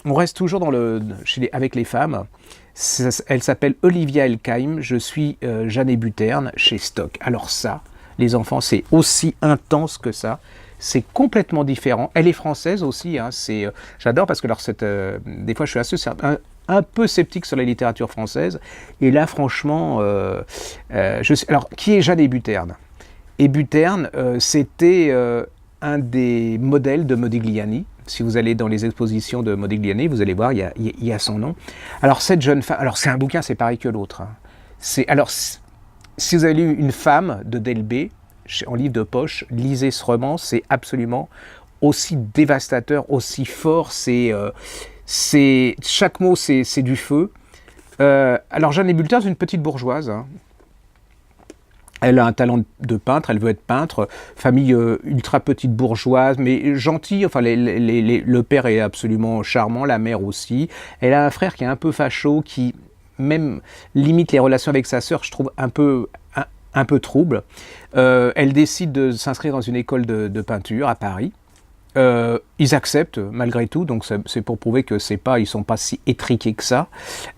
On reste toujours avec les femmes. Elle s'appelle Olivia Elkheim. Je suis Jeanne Buterne chez Stock. Alors ça, les enfants, c'est aussi intense que ça. C'est complètement différent. Elle est française aussi. Hein. J'adore parce que des fois, je suis assez un peu sceptique sur la littérature française. Et là, franchement, alors, qui est Jeanne Buterne? Et Buterne, c'était un des modèles de Modigliani. Si vous allez dans les expositions de Modigliani, vous allez voir, il y a son nom. Alors, cette jeune femme, alors c'est un bouquin, c'est pareil que l'autre. Hein. Alors, si vous avez lu Une femme de Delbé, en livre de poche, lisez ce roman, c'est absolument aussi dévastateur, aussi fort, chaque mot, c'est du feu. Alors, Jeanne Buterne, c'est une petite bourgeoise, hein. Elle a un talent de peintre, elle veut être peintre, famille ultra petite bourgeoise, mais gentille, enfin le père est absolument charmant, la mère aussi. Elle a un frère qui est un peu facho, qui même limite les relations avec sa sœur, je trouve un peu trouble. Elle décide de s'inscrire dans une école de peinture à Paris. Ils acceptent malgré tout, donc c'est pour prouver que ils sont pas si étriqués que ça.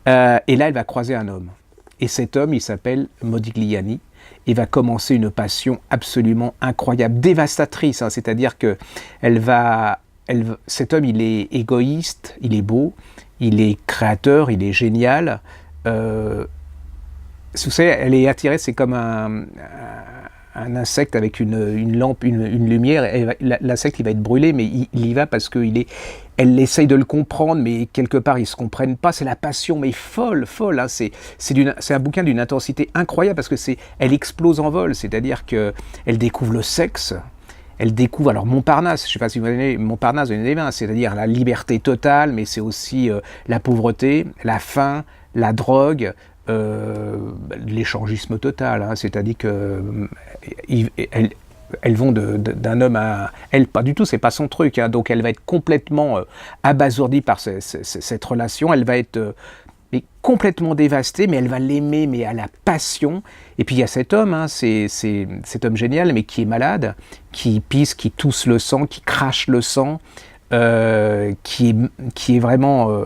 Et là, elle va croiser un homme. Et cet homme, il s'appelle Modigliani. Et va commencer une passion absolument incroyable, dévastatrice. Hein, c'est-à-dire que cet homme, il est égoïste, il est beau, il est créateur, il est génial. Vous savez, elle est attirée, c'est comme un insecte avec une lampe, une lumière. L'insecte, il va être brûlé, mais il y va parce elle essaye de le comprendre, mais quelque part, ils ne se comprennent pas. C'est la passion, mais folle. Hein. C'est un bouquin d'une intensité incroyable parce que elle explose en vol. C'est-à-dire qu'elle découvre le sexe, elle découvre, alors Montparnasse, je ne sais pas si vous connaissez Montparnasse de Névin, c'est-à-dire la liberté totale, mais c'est aussi la pauvreté, la faim, la drogue, l'échangisme total. Hein. C'est-à-dire que elles vont d'un homme à... Elle, pas du tout, c'est pas son truc. Hein, donc elle va être complètement abasourdie par cette relation. Elle va être mais complètement dévastée, mais elle va l'aimer, mais à la passion. Et puis il y a cet homme, hein, cet homme génial, mais qui est malade, qui pisse, qui tousse le sang, qui crache le sang, qui est vraiment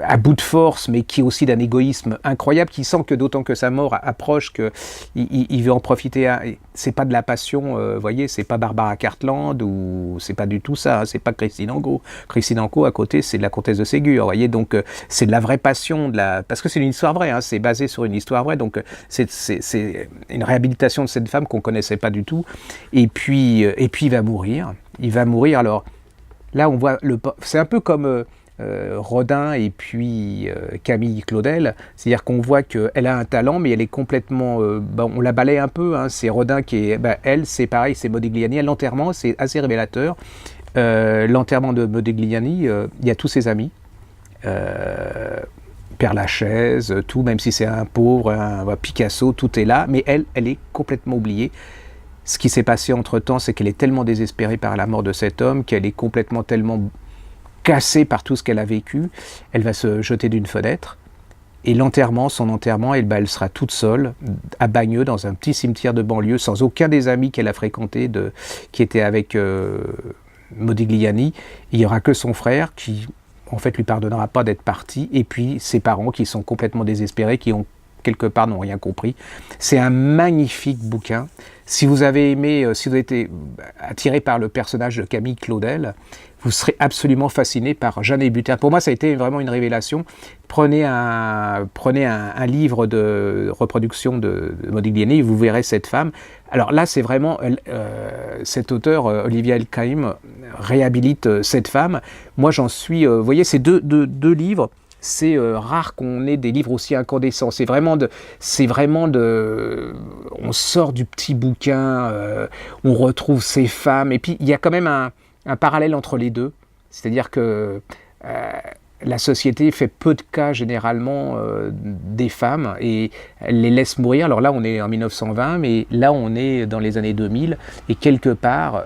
à bout de force, mais qui est aussi d'un égoïsme incroyable, qui sent que d'autant que sa mort approche, qu'il veut en profiter. C'est pas de la passion, vous voyez, c'est pas Barbara Cartland, ou c'est pas du tout ça, hein, c'est pas Christine Angot. Christine Angot, à côté, c'est de la comtesse de Ségur, vous voyez, donc c'est de la vraie passion, parce que c'est une histoire vraie, hein, c'est basé sur une histoire vraie, donc c'est une réhabilitation de cette femme qu'on connaissait pas du tout, et puis il va mourir, alors... Là, on voit c'est un peu comme Rodin et puis Camille Claudel, c'est-à-dire qu'on voit qu'elle a un talent, mais elle est complètement... on la balaye un peu, hein, c'est Rodin qui est... elle, c'est pareil, c'est Modigliani. L'enterrement, c'est assez révélateur. L'enterrement de Modigliani, il y a tous ses amis. Père Lachaise, tout, même si c'est un pauvre, Picasso, tout est là, mais elle est complètement oubliée. Ce qui s'est passé entre-temps, c'est qu'elle est tellement désespérée par la mort de cet homme, qu'elle est tellement cassée par tout ce qu'elle a vécu, elle va se jeter d'une fenêtre. Et son enterrement, elle sera toute seule, à Bagneux, dans un petit cimetière de banlieue, sans aucun des amis qu'elle a fréquentés, qui étaient avec Modigliani. Il n'y aura que son frère qui, en fait, lui pardonnera pas d'être parti, et puis ses parents qui sont complètement désespérés, qui ont quelque part n'ont rien compris. C'est un magnifique bouquin. Si vous avez aimé, si vous avez été attiré par le personnage de Camille Claudel, vous serez absolument fasciné par Jeanne Buterne. Pour moi, ça a été vraiment une révélation. Prenez un livre de reproduction de Modigliani et vous verrez cette femme. Alors là, c'est vraiment... cet auteur, Olivia Elkheim, réhabilite cette femme. Moi, j'en suis... vous voyez, ces deux livres... C'est rare qu'on ait des livres aussi incandescents. C'est vraiment on sort du petit bouquin, on retrouve ces femmes, et puis il y a quand même un parallèle entre les deux. C'est-à-dire que la société fait peu de cas généralement des femmes et elle les laisse mourir. Alors là, on est en 1920, mais là, on est dans les années 2000, et quelque part,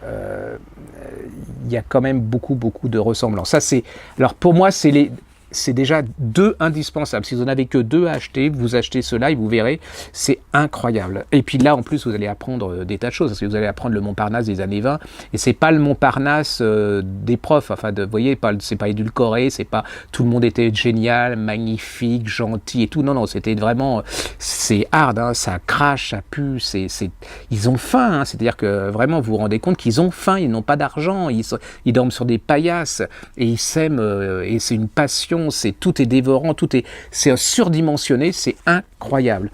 il y a quand même beaucoup de ressemblances. Alors pour moi, c'est c'est déjà 2 indispensables. Si vous n'en avez que 2 à acheter, vous achetez cela et vous verrez, c'est incroyable. Et puis là, en plus, vous allez apprendre des tas de choses, parce que vous allez apprendre le Montparnasse des années 20, et c'est pas le Montparnasse des profs, enfin, vous voyez, c'est pas édulcoré, c'est pas tout le monde était génial, magnifique, gentil et tout. Non, non, c'était vraiment, c'est hard, hein, ça crache, ça pue, ils ont faim, hein, c'est-à-dire que vraiment, vous vous rendez compte qu'ils ont faim, ils n'ont pas d'argent, ils dorment sur des paillasses, et ils s'aiment, et c'est une passion, tout est dévorant, c'est surdimensionné, c'est incroyable.